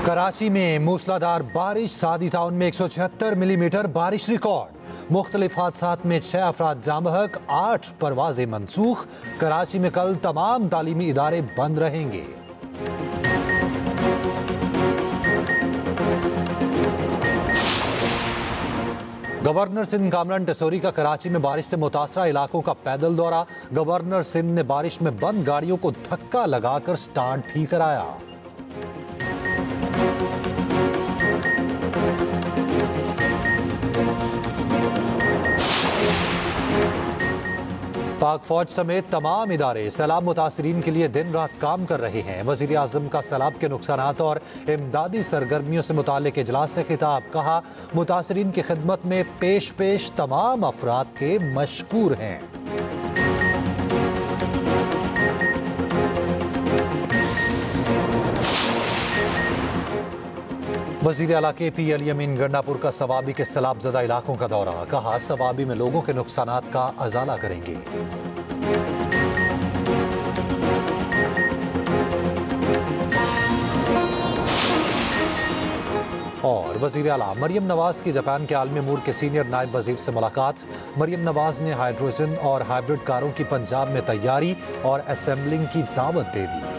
कराची में मूसलाधार बारिश, सादी टाउन में 176 मिलीमीटर बारिश रिकॉर्ड। मुख्तलिफ हादसात में 6 अफराद जाँ बहक, 8 परवाजें मनसूख। कराची में कल तमाम तालीमी इदारे बंद रहेंगे। गवर्नर सिंध कामरान टेसोरी का कराची में बारिश से मुतासरा इलाकों का पैदल दौरा। गवर्नर सिंध ने बारिश में बंद गाड़ियों को धक्का लगाकर स्टार्ट भी कराया। पाक फौज समेत तमाम इदारे सैलाब मुतासरीन के लिए दिन रात काम कर रहे हैं। वज़ीर आज़म का सैलाब के नुकसानात और इमदादी सरगर्मियों से मुताल्लिक़ इजलास से खिताब। कहा, मुतासरीन की खिदमत में पेश तमाम अफराद के मशकूर हैं। वज़ीर आला KP अली अमीन गंडापुर का सवाबी के सैलाब ज़दा इलाकों का दौरा। कहा, सवाबी में लोगों के नुकसानात का अजाला करेंगे। और वज़ीर आला मरियम नवाज की जापान के आलमी अमूर के सीनियर नायब वज़ीर से मुलाकात। मरियम नवाज ने हाइड्रोजन और हाइब्रिड कारों की पंजाब में तैयारी और असेंबलिंग की दावत दे दी।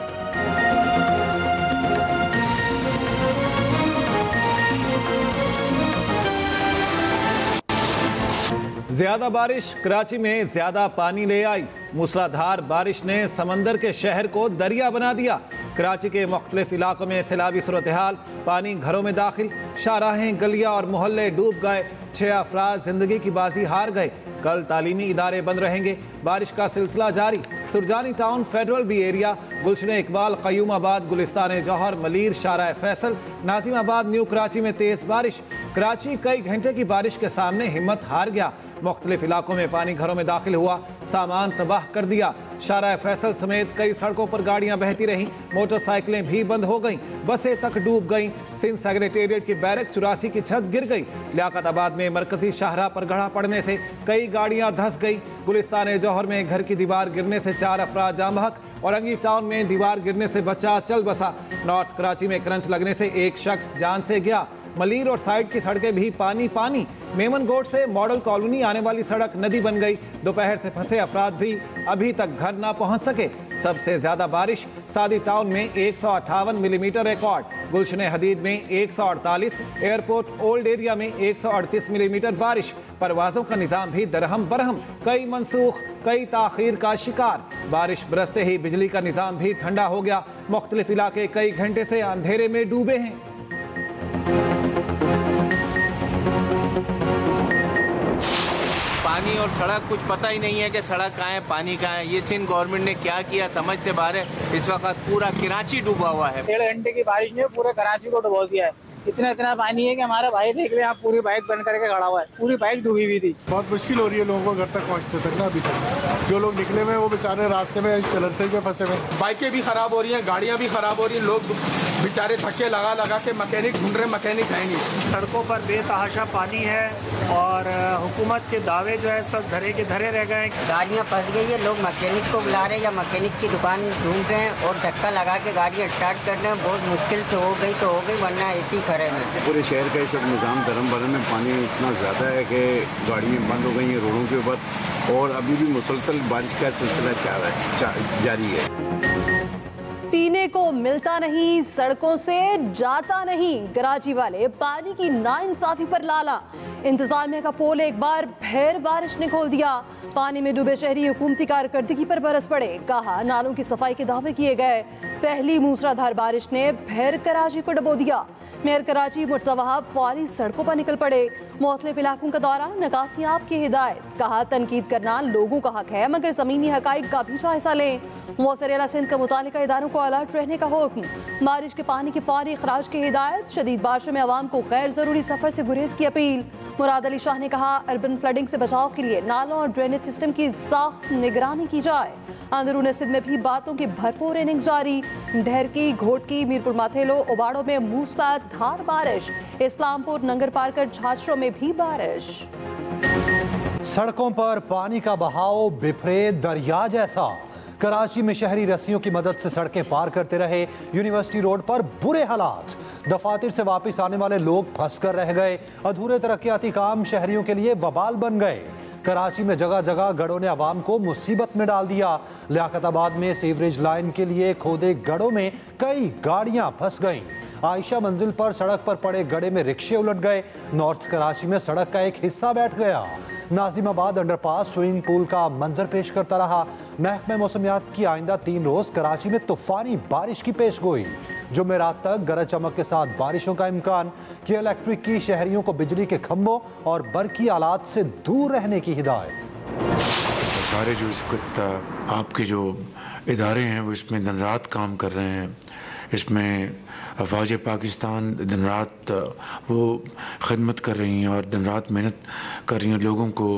ज्यादा बारिश कराची में ज्यादा पानी ले आई। मूसलाधार बारिश ने समंदर के शहर को दरिया बना दिया। कराची के मुख्तलिफ इलाकों में सैलाबी सूरत हाल, पानी घरों में दाखिल, शाहराहें, गलियां और मोहल्ले डूब गए। 6 अफराद जिंदगी की बाजी हार गए। कल तालीमी इदारे बंद रहेंगे। बारिश का सिलसिला जारी। Surjani town, federal B area, Gulshan Iqbal, Qayyumabad, Gulistan Jauhar, Malir, Shahrah Faisal, Nazimabad, new Karachi में तेज बारिश। कराची कई घंटे की बारिश के सामने हिम्मत हार गया। मुख्तलिफ इलाकों में पानी घरों में दाखिल हुआ, सामान तबाह कर दिया। शारा फैसल समेत कई सड़कों पर गाड़ियां बहती रहीं, मोटरसाइकिलें भी बंद हो गईं, बसें तक डूब गईं। सिंध सेक्रेटेरिएट की बैरक 84 की छत गिर गई। लियाकताबाद में मरकजी शाहराह पर गढ़ा पड़ने से कई गाड़ियां धंस गई। गुलिस्तान जौहर में घर की दीवार गिरने से 4 अफराद जाँ बहक। औरंगी टाउन में दीवार गिरने से बच्चा चल बसा। नॉर्थ कराची में करंट लगने से एक शख्स जान से गया। मलीर और साइड की सड़कें भी पानी। मेमन गोट से मॉडल कॉलोनी आने वाली सड़क नदी बन गई। दोपहर से फंसे अफराद भी अभी तक घर ना पहुंच सके। सबसे ज्यादा बारिश सादी टाउन में 158 मिलीमीटर रिकॉर्ड। गुलशन हदीद में 148, एयरपोर्ट ओल्ड एरिया में 138 मिलीमीटर बारिश। परवाजों का निजाम भी दरहम बरहम, कई मनसूख, कई ताखीर का शिकार। बारिश बरसते ही बिजली का निजाम भी ठंडा हो गया। मुख्तलिफ इलाके कई घंटे से अंधेरे में डूबे हैं। पानी और सड़क कुछ पता ही नहीं है कि सड़क कहाँ है, पानी कहाँ है। ये सिंध गवर्नमेंट ने क्या किया समझ से बाहर है। इस वक्त पूरा कराची डूबा हुआ है। 1.5 घंटे की बारिश ने पूरे कराची को डुबो दिया है। इतना पानी है कि हमारा भाई देख ले, आप पूरी बाइक बंद करके खड़ा हुआ है। पूरी बाइक डूबी हुई थी। बहुत मुश्किल हो रही है लोगों को घर तक पहुँचते तक ना। अभी तक जो लोग निकले हुए वो बेचारे रास्ते में चलरसे में फंसे हुए। बाइकें भी खराब हो रही हैं, गाड़ियाँ भी खराब हो रही हैं। लोग बेचारे धक्के लगा के मैकेनिक ढूंढ रहे, मैकेनिक है नहीं। सड़कों पर बेतहाशा पानी है और हुकूमत के दावे जो है सब धरे के धरे रह गए। गाड़ियाँ फंस गई है, लोग मैकेनिक को बुला रहे हैं या मैकेनिक की दुकान ढूंढ रहे हैं और धक्का लगा के गाड़ियाँ स्टार्ट कर रहे हैं। बहुत मुश्किल से हो गई तो हो गई, वरना ऐसे ही खड़े हैं। पूरे शहर का सब निज़ाम धर्म भरम में पानी इतना ज़्यादा है कि गाड़ियाँ बंद हो गई हैं रोडों के ऊपर और अभी भी मुसलसल बारिश का सिलसिला जारी है। पीने को मिलता नहीं, सड़कों से जाता नहीं। कराची वाले पानी की नाइंसाफी पर लाला। इंतजामिया का पोल एक बार फिर बारिश ने खोल दिया। पानी में डूबे शहरी हुकूमती कारकर्दगी पर बरस पड़े। कहा, नालों की सफाई के दावे किए गए। पहली मूसलाधार बारिश ने फिर कराची को डुबो दिया। मेयर कराची मुर्तज़ा वहाब फौरी सड़कों पर निकल पड़े। मुख्तलिफ इलाकों का दौरा, नकासियाब की हिदायत। कहा, तनकीद करना लोगों का हक है, मगर ज़मीनी हक़ाइक़ का भी जायज़ा लें। वज़ीर आला सिंध का मुतालिका इदारों को अलर्ट रहने का हुक्म। बारिश के पानी की फौरी इखराज की हिदायत। शदीद बारिशों में आवाम को गैर ज़रूरी सफ़र से गुरेज की अपील। मुराद अली शाह ने कहा, अर्बन फ्लडिंग से बचाव के लिए नालों और ड्रेनेज सिस्टम की सख्त निगरानी की जाए। अंदरून सिंध में भी बातों की भरपूर इनिंग जारी। ढेरकी, घोटकी, मीरपुर माथेलो, उबाड़ों में मूसलाधार बारिश। इस्लामपुर, नंगर पारकर, झाझरों में भी बारिश। सड़कों पर पानी का बहाव बिफरे दरिया जैसा। कराची में शहरी रस्सियों की मदद से सड़कें पार करते रहे। यूनिवर्सिटी रोड पर बुरे हालात, दफातर से वापस आने वाले लोग फंस कर रह गए। अधूरे तरक्याती काम शहरियों के लिए वबाल बन गए। कराची में जगह जगह गढ़ों ने आवाम को मुसीबत में डाल दिया। लियाकताबाद में सीवरेज लाइन के लिए खोदे गढ़ों में कई गाड़ियां फंस गईं। आयशा मंजिल पर सड़क पर पड़े गड्ढे में रिक्शे उलट गए। नॉर्थ कराची में सड़क का एक हिस्सा बैठ गया। नाजिमाबाद अंडरपास स्विमिंग पूल का मंजर पेश करता रहा। महकमा मौसमियात की आइंदा 3 रोज कराची में तूफानी बारिश की पेशगोई। जुमेरात तक गरज चमक के साथ बारिशों का इम्कान। किया इलेक्ट्रिक की शहरियों को बिजली के खंभों और बरकी आलात से दूर रहने की हिदायत। सारे जो इस वक्त आपके जो इदारे हैं वो इसमें दिन रात काम कर रहे हैं। इसमें अफवाज पाकिस्तान दिन रात वो खिदमत कर रही हैं और दिन रात मेहनत कर रही हैं। लोगों को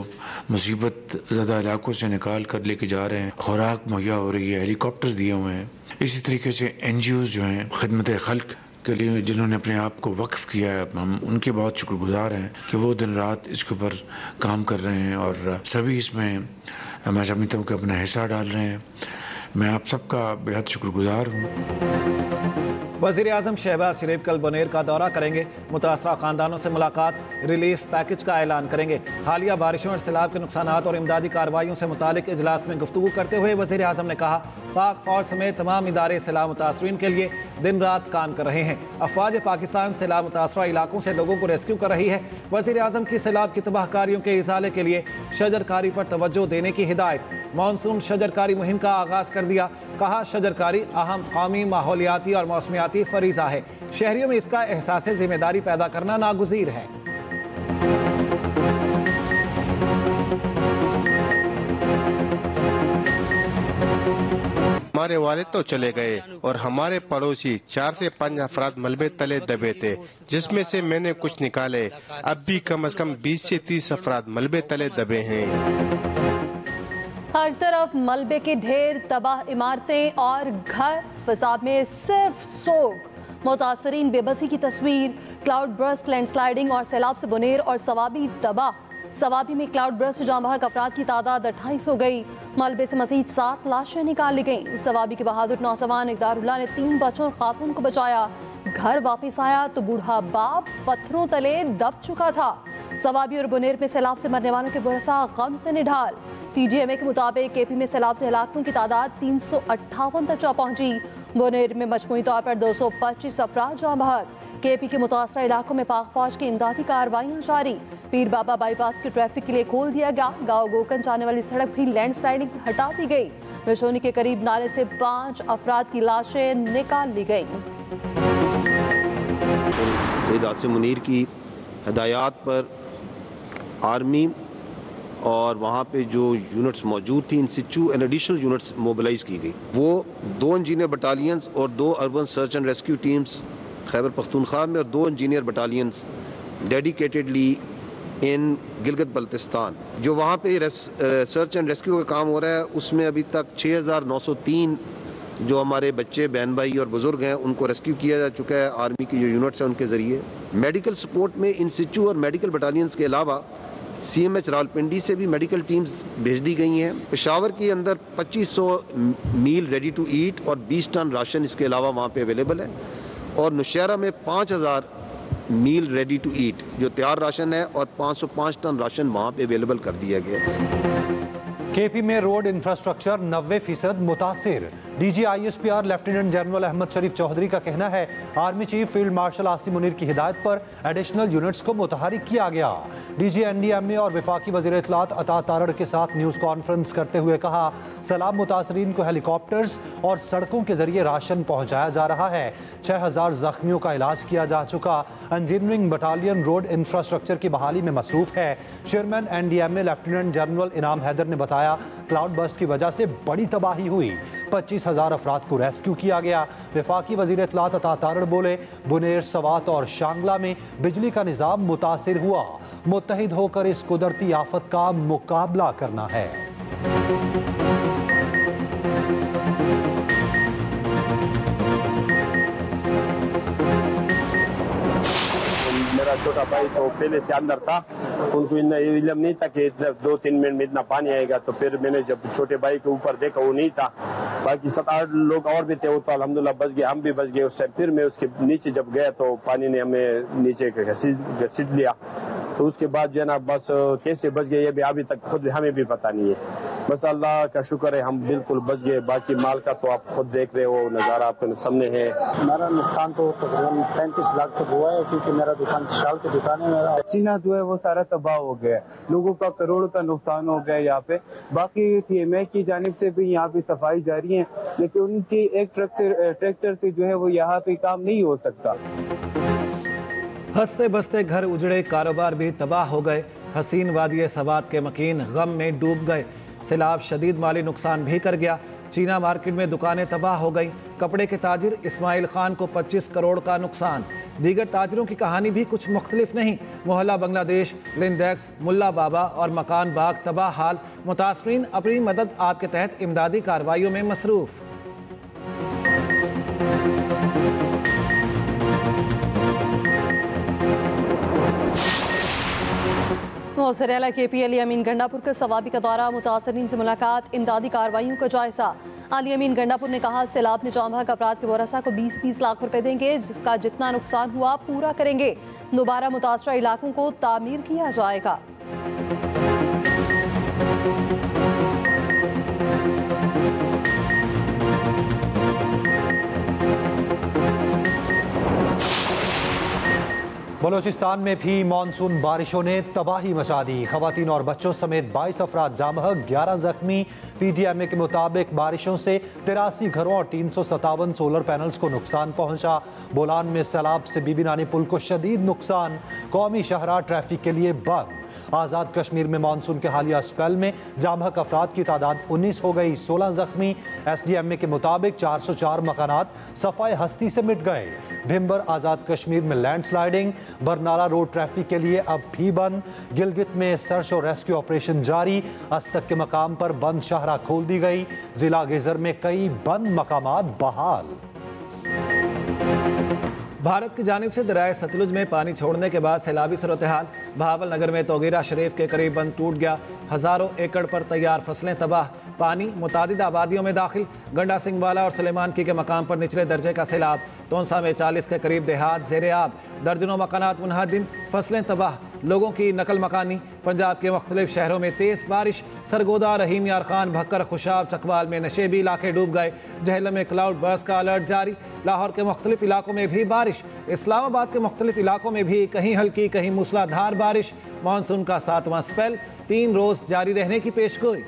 मुसीबत ज़्यादा इलाकों से निकाल कर लेके जा रहे हैं। खुराक मुहैया हो रही है, हेलीकॉप्टर्स दिए हुए हैं। इसी तरीके से NGOs जो हैं खिदमत खल्क के लिए जिन्होंने अपने आप को वक्फ किया है, हम उनके बहुत शुक्रगुजार हैं कि वो दिन रात इसके ऊपर काम कर रहे हैं और सभी इसमें मैं समझता हूँ कि अपना हिस्सा डाल रहे हैं। मैं आप सबका बेहद शुक्रगुजार हूँ। वज़ीर आज़म शहबाज शरीफ कल बुनेर का दौरा करेंगे। मुतासरा खानदानों से मुलाकात, रिलीफ पैकेज का ऐलान करेंगे। हालिया बारिशों और सैलाब के नुकसानात और इमदादी कार्रवाइयों से मुतालिक इजलास में गुफ्तगू करते हुए वज़ीर आज़म ने कहा, पाक फौज समेत तमाम इदारे सैलाब मुतासरीन के लिए दिन रात काम कर रहे हैं। अफवाज पाकिस्तान सैलाब मुतासरा इलाकों से लोगों को रेस्क्यू कर रही है। वज़ीर आज़म की सैलाब की तबाहकारियों के इज़ाले के लिए शजरकारी पर तवज्जो देने की हिदायत। मानसून शजरकारी मुहिम का आगाज़ कर दिया। कहा, शजरकारी अहम कौमी माहौलियाती और मौसमियाती फरीज़ा है। शहरियों में इसका एहसास जिम्मेदारी पैदा करना नागुज़ीर है। हमारे वालिद तो चले गए और हमारे पड़ोसी 4 से 5 अफराद मलबे तले दबे थे, जिसमें से मैंने कुछ निकाले। अब भी कम से कम 20 से 30 अफराद मलबे तले दबे हैं। हर तरफ मलबे के ढेर, तबाह इमारतें और घर, फसाद में सिर्फ सोग। मुतासरीन बेबसी की तस्वीर। क्लाउड बर्स्ट, लैंडस्लाइडिंग और सैलाब से बुनेर और सवाबी तबाह। सवाबी में क्लाउड बर्स्ट जाम बहक अफराद की तादाद 28 हो गई। मलबे से मजीद 7 लाशें निकाल ली गईं। सवाबी के बहादुर नौजवान इकदारुल्लाह ने 3 बच्चों और खातून को बचाया। घर वापस आया तो बूढ़ा बाप पत्थरों तले दब चुका था। सवाबी और बुनेर में सैलाब से मरने वालों के वरसा गम से निढाल। PGMA के मुताबिक KP में सैलाब से हलाकतों की तादाद 358 तक जा पहुंची। बुनेर में मजमूई तौर पर 225 अफराद जाँ बहक। KP के मुतासरा इलाकों में पाक फौज की इमदादी कार्रवाइयाँ जारी। पीर बाबा बाईपास के ट्रैफिक के लिए खोल दिया गया। गाँव गोकन जाने वाली सड़क भी लैंडस्लाइडिंग हटा दी गई। बिशोनी के करीब नाले से 5 अफराद की लाशें निकाल ली गई। सईद आसिम मुनीर की हदायत पर आर्मी और वहाँ पे जो यूनिट्स मौजूद थी, इन सिचू एंड एडिशनल यूनिट्स मोबिलाइज की गई। वो 2 इंजीनियर बटालियंस और 2 urban search and rescue teams Khyber Pakhtunkhwa में और 2 इंजीनियर बटालियंस डेडिकेटेडली इन गिलगित बल्तिस्तान। जो वहाँ पे सर्च एंड रेस्क्यू का काम हो रहा है, उसमें अभी तक 6903 जो हमारे बच्चे, बहन भाई और बुजुर्ग हैं, उनको रेस्क्यू किया जा चुका है आर्मी की जो यूनिट्स हैं उनके ज़रिए। मेडिकल सपोर्ट में इन सिचू और मेडिकल बटालियंस के अलावा CMH रावलपिंडी से भी मेडिकल टीम्स भेज दी गई हैं। पेशावर के अंदर 2500 मील रेडी टू ईट और 20 टन राशन इसके अलावा वहाँ पे अवेलेबल है। और नौशहरा में 5000 मील रेडी टू ईट जो तैयार राशन है और 505 टन राशन वहाँ पे अवेलेबल कर दिया गया। KP में रोड इंफ्रास्ट्रक्चर 90% मुतासिर। DG ISPR lieutenant general Ahmed Sharif Chaudhry का कहना है, army chief field marshal Asim Munir की हिदायत पर एडिशनल यूनिट्स को मुतहरिक किया गया। DG NDMA और वफाकी वज़ीर इत्तलात अता तारड़ के साथ न्यूज़ कॉन्फ्रेंस करते हुए कहा, सैलाब मुतासरीन को हेलीकॉप्टर्स और सड़कों के जरिए राशन पहुँचाया जा रहा है। 6000 जख्मियों का इलाज किया जा चुका। इंजीनियरिंग बटालियन रोड इंफ्रास्ट्रक्चर की बहाली में मसरूफ है। चेयरमैन NDMA लेफ्टिनेंट जनरल इनाम हैदर ने बताया, क्लाउड बर्स्ट की वजह से बड़ी तबाही हुई। 25,000 अफराद को रेस्क्यू किया गया। वफाकी वज़ीर इत्तलात अता तारड़ बोले, बुनेर, सवात और शांगला में बिजली का निज़ाम मुतासिर हुआ। मुत्तहिद होकर इस कुदरती आफत का मुकाबला करना है। मेरा छोटा भाई तो पहले से अंदर था, उनको इतना इल्म नहीं था कि 2-3 मिनट में इतना पानी आएगा। तो फिर मैंने जब छोटे भाई के ऊपर देखा वो नहीं था, बाकी 7-8 लोग और भी थे, वो तो अल्हम्दुलिल्लाह बच गए, हम भी बच गए उस टाइम। फिर मैं उसके नीचे जब गया तो पानी ने हमें नीचे घसीट लिया। तो उसके बाद जो है ना बस कैसे बच गए ये भी अभी तक खुद हमें भी पता नहीं है। बस अल्लाह का शुक्र है हम बिल्कुल बच गए। बाकी माल का तो आप खुद देख रहे हो, नज़ारा आपके सामने है। मेरा नुकसान तो तकरीबन 35 लाख तक हुआ है, क्योंकि मेरा दुकान शाल की दुकान है। मेरा चीना जो है वो सारा तबाह हो गया, लोगों का करोड़ों का नुकसान हो गया यहाँ पे। बाकी TMA की जानिब से भी यहाँ पे सफाई जारी है, लेकिन उनकी एक ट्रैक्टर से जो है वो यहाँ पे काम नहीं हो सकता। हंसते बसते घर उजड़े, कारोबार भी तबाह हो गए। हसीन वादिये सवात के मकीन गम में डूब गए। सैलाब शदीद माली नुकसान भी कर गया। चीना मार्केट में दुकानें तबाह हो गई। कपड़े के ताजिर इस्माइल खान को 25 करोड़ का नुकसान। दीगर ताजिरों की कहानी भी कुछ मुख्तलिफ नहीं। मोहल्ला बांग्लादेश, लिंडेक्स, मुल्ला बाबा और मकान बाग तबाह हाल। मुतासरीन अपनी मदद आपके तहत इमदादी कार्रवाइयों में मसरूफ़। मौसर आला KP अली अमीन गंडापुर का सवाबी का दौरा, मुतासरीन से मुलाकात, इमदादी कार्रवाइयों का जायजा। अली अमीन गंडापुर ने कहा सैलाब में जाम भाग अफराद के वरसा को 20-20 लाख रुपए देंगे, जिसका जितना नुकसान हुआ पूरा करेंगे। दोबारा मुतासरा इलाकों को तामीर किया जाएगा। बलूचिस्तान में भी मानसून बारिशों ने तबाही मचा दी। खवातीन और बच्चों समेत 22 अफराद जामहक, 11 जख्मी। PTMA के मुताबिक बारिशों से 83 घरों और 357 सोलर पैनल्स को नुकसान पहुंचा। बोलान में सैलाब से बीबी नानी पुल को शदीद नुकसान। कौमी शाहराह ट्रैफिक के लिए बंद। आज़ाद कश्मीर में मानसून के हालिया स्पेल में जामहक अफराद की तादाद 19 हो गई, 16 जख्मी। SDMA के मुताबिक 404 मकानात सफाई हस्ती से मिट गए। भिम्बर आज़ाद कश्मीर में लैंडस्लाइडिंग। बरनाला रोड ट्रैफिक के लिए अब भी बंद। गिलगित में सर्च और रेस्क्यू ऑपरेशन जारी। अस्तक के मकाम पर बंद शाहराह खोल दी गई। जिला गेजर में कई बंद मकामात बहाल। भारत की जानिब से दरियाए सतलुज में पानी छोड़ने के बाद सैलाबी सूरत-ए-हाल। बहावल नगर में तोगीरा शरीफ के करीब बंद टूट गया। हज़ारों एकड़ पर तैयार फसलें तबाह। पानी मुतादिद आबादियों में दाखिल। गंडा सिंह वाला और सलेमान की के मकाम पर निचले दर्जे का सैलाब। तोंसा में 40 के करीब देहात ज़ेरे आब। दर्जनों मकानात मुनहदिम, फसलें तबाह, लोगों की नकल मकानी। पंजाब के मुख्तलिफ शहरों में तेज़ बारिश। सरगोदा, रहीम यार खान, भक्कर, खुशाब, चकवाल में नशेबी इलाके डूब गए। जहलम में क्लाउड बर्स्ट का अलर्ट जारी। लाहौर के मुख्तलिफ इलाकों में भी बारिश। इस्लामाबाद के मुख्तलिफ इलाकों में भी कहीं हल्की कहीं मूसलाधार बारिश। मानसून का 7वां स्पेल 3 रोज़ जारी रहने की पेशगोई।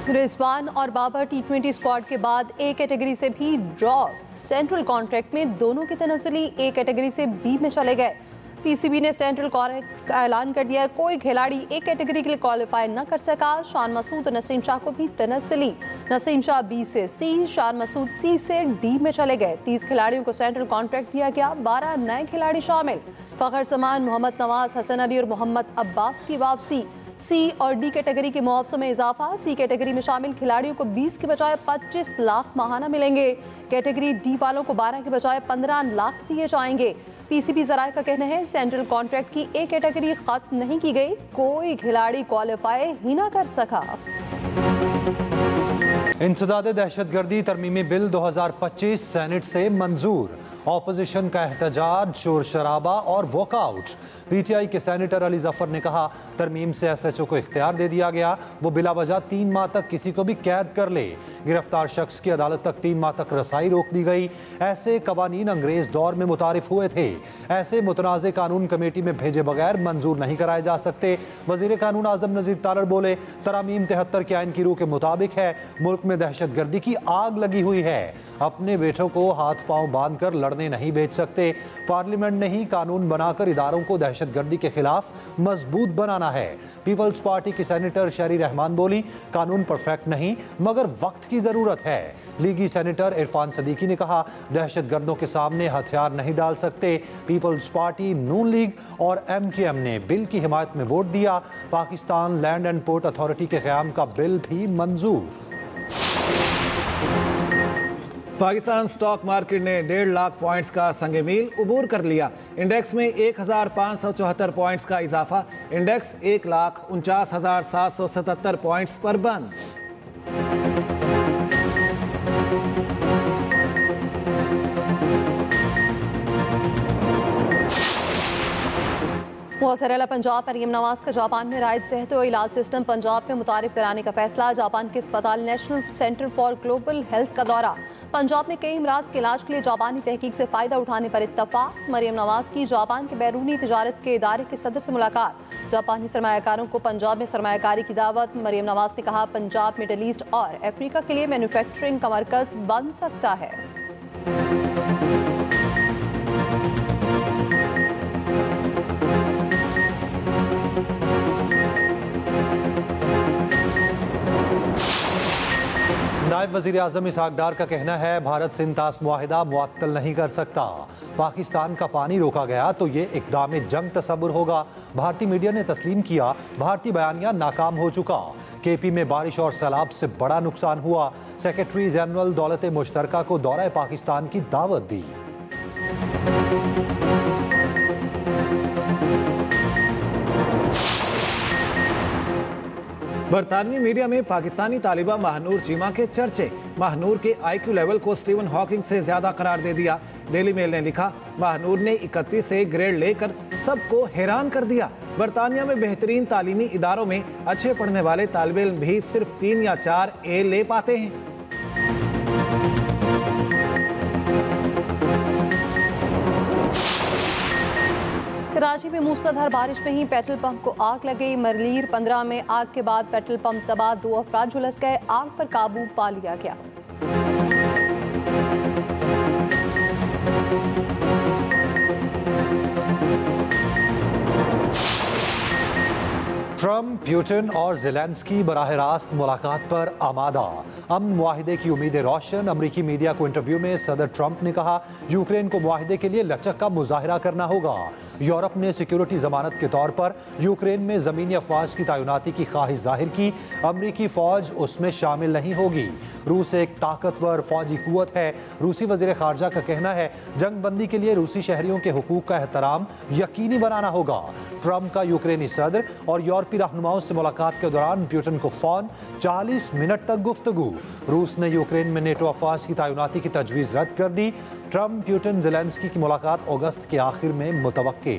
रिजवान और बाबर T20 स्क्वाड के बाद A कैटेगरी से भी ड्रॉप। सेंट्रल कॉन्ट्रैक्ट में दोनों की तनज़्ज़ुली A कैटेगरी से B में चले गए। PCB ने सेंट्रल कॉन्ट्रैक्ट का ऐलान कर दिया। कोई खिलाड़ी A कैटेगरी के लिए क्वालिफाई न कर सका। शान मसूद और नसीम शाह को भी तनज़्ज़ुली। नसीम शाह B से C, शान मसूद C से D में चले गए। 30 खिलाड़ियों को सेंट्रल कॉन्ट्रैक्ट दिया गया, 12 नए खिलाड़ी शामिल। फ़खर समान, मोहम्मद नवाज, हसन अली और मोहम्मद अब्बास की वापसी। C और D कैटेगरी के मुआवज़ों में इजाफा। C कैटेगरी में शामिल खिलाड़ियों को 20 के बजाय 25 लाख माहाना मिलेंगे। कैटेगरी D वालों को 12 के बजाय 15 लाख दिए जाएंगे। PCB ज़राए का कहना है सेंट्रल कॉन्ट्रैक्ट की A कैटेगरी खत्म नहीं की गई, कोई खिलाड़ी क्वालिफाई ही ना कर सका। इंसदाद दहशतगर्दी तरमीमी बिल 2025 सेनेट से मंजूर। ऑपोजिशन का एहतजाज, शोर शराबा और वॉकआउट। PTI के सेनेटर अली जफर ने कहा तरमीम से SHO को इख्तियार दे दिया गया, वो बिला वजह 3 माह तक किसी को भी कैद कर ले। गिरफ्तार शख्स की अदालत तक 3 माह तक रसाई रोक दी गई। ऐसे कवानीन अंग्रेज दौर में मुतारिफ हुए थे। ऐसे मुतनाज़ कानून कमेटी में भेजे बगैर मंजूर नहीं कराए जा सकते। वजीर कानून आजम नजीर तारड़ बोले तरामीम 73 के आइन की रूह के मुताबिक है। मुल्क में दहशतगर्दी की आग लगी हुई है। अपने बेटों को हाथ पांव बांध कर लड़ने नहीं भेज सकते। पार्लियामेंट ने ही कानून बनाकर इदारों को दहशतगर्दी के खिलाफ मजबूत बनाना है। पीपल्स पार्टी की सेनेटर शरी रहमान बोली कानून परफेक्ट नहीं मगर वक्त की जरूरत है। लीगी सेनेटर इरफान सदीकी ने कहा दहशतगर्दों के सामने हथियार नहीं डाल सकते। पीपल्स पार्टी, नून लीग और MKM ने बिल की हिमायत में वोट दिया। Pakistan land and port authority के क़याम का बिल भी मंजूर। पाकिस्तान स्टॉक मार्केट ने 1.5 लाख पॉइंट्स का संगे मील उबूर कर लिया। इंडेक्स में 1574 पॉइंट्स का इजाफा। इंडेक्स 1,49,777 पॉइंट्स पर बंद। वज़ीर-ए-आला पंजाब मरियम नवाज का जापान में रायत सेहत और इलाज सिस्टम पंजाब में मुतारिफ कराने का फैसला। जापान के अस्पताल national centre for global health का दौरा। पंजाब में कई अमराज के इलाज के लिए जापानी तहकीक से फ़ायदा उठाने पर इत्तफाक। मरियम नवाज की जापान के बैरूनी तिजारत के इदारे के सदर से मुलाकात। जापानी सरमायाकारों को पंजाब में सरमायाकारी की दावत। मरियम नवाज ने कहा, पंजाब मिडल ईस्ट और अफ्रीका के लिए मैन्युफैक्चरिंग का मरकज बन सकता है। नायब वज़ीर आज़म इसहाक डार का कहना है, भारत से इंतास मुआहिदा मुअत्तल नहीं कर सकता। पाकिस्तान का पानी रोका गया तो ये इक़दाम जंग तस्वुर होगा। भारतीय मीडिया ने तस्लीम किया, भारतीय बयानिया नाकाम हो चुका। केपी में बारिश और सैलाब से बड़ा नुकसान हुआ। सेक्रेटरी जनरल दौलत मुश्तरका को दौरा पाकिस्तान की दावत दी। बरतानवी मीडिया में पाकिस्तानी तालिबा महानूर चीमा के चर्चे। महानूर के IQ लेवल को स्टीवन हॉकिंग से ज्यादा करार दे दिया। डेली मेल ने लिखा, महानूर ने 31 से ग्रेड लेकर सबको हैरान कर दिया। बरतानिया में बेहतरीन तालीमी इदारों में अच्छे पढ़ने वाले तालिब इल्म भी सिर्फ 3 या 4 A ले पाते हैं। कराची में मूसलाधार बारिश में ही पेट्रोल पंप को आग लग गई। मरलीर 15 में आग के बाद पेट्रोल पंप तबाह, 2 अफराद झुलस गए। आग पर काबू पा लिया गया। ट्रंप, प्यूटिन और ज़ेलेंस्की बराह रास्त मुलाकात पर आमादा। अमन मुआहिदे की उम्मीदें रोशन। अमरीकी मीडिया को इंटरव्यू में सदर ट्रंप ने कहा, यूक्रेन को मुआहिदे के लिए लचक का मुजाहरा करना होगा। यूरोप ने सिक्योरिटी जमानत के तौर पर यूक्रेन में ज़मीनी अफवाज की तैनाती की ख्वाहिश जाहिर की। अमरीकी फ़ौज उसमें शामिल नहीं होगी। रूस एक ताकतवर फौजी कुव्वत है। रूसी वज़ीर ख़ारजा का कहना है, जंगबंदी के लिए रूसी शहरियों के हुकूक का एहतराम यकीनी बनाना होगा। ट्रंप का यूक्रेनी सदर और यूरोपीय रहनुमाओं से मुलाकात के दौरान प्यूटिन को फ़ोन, 40 मिनट तक गुफ्तगू। रूस ने यूक्रेन में नेटो अफवाज की तैनाती की तजवीज़ रद्द कर दी। ट्रंप, प्यूटिन, ज़ेलेंस्की की मुलाकात अगस्त के आखिर में मुतवक्के।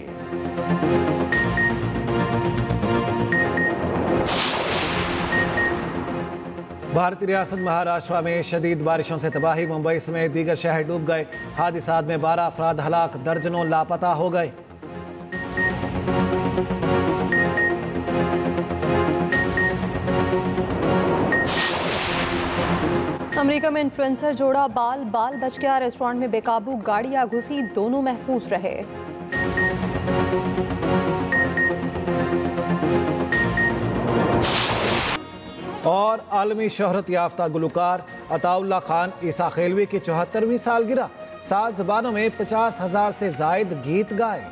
भारतीय रियासत महाराष्ट्र में शदीद बारिशों से तबाही। मुंबई समेत दीगर शहर डूब गए। हादसात में 12 अफराद हलाक, दर्जनों लापता हो गए। अमेरिका में इन्फ्लुएंसर जोड़ा बाल बच गया। रेस्टोरेंट में बेकाबू गाड़ियां घुसी, दोनों महफूज रहे। और आलमी शोहरत याफ्ता गुलकार अताउल्ला खान ईसा खेलवी की 74वीं सालगिरह। 7 ज़बानों में 50,000 से जायद गीत गाए।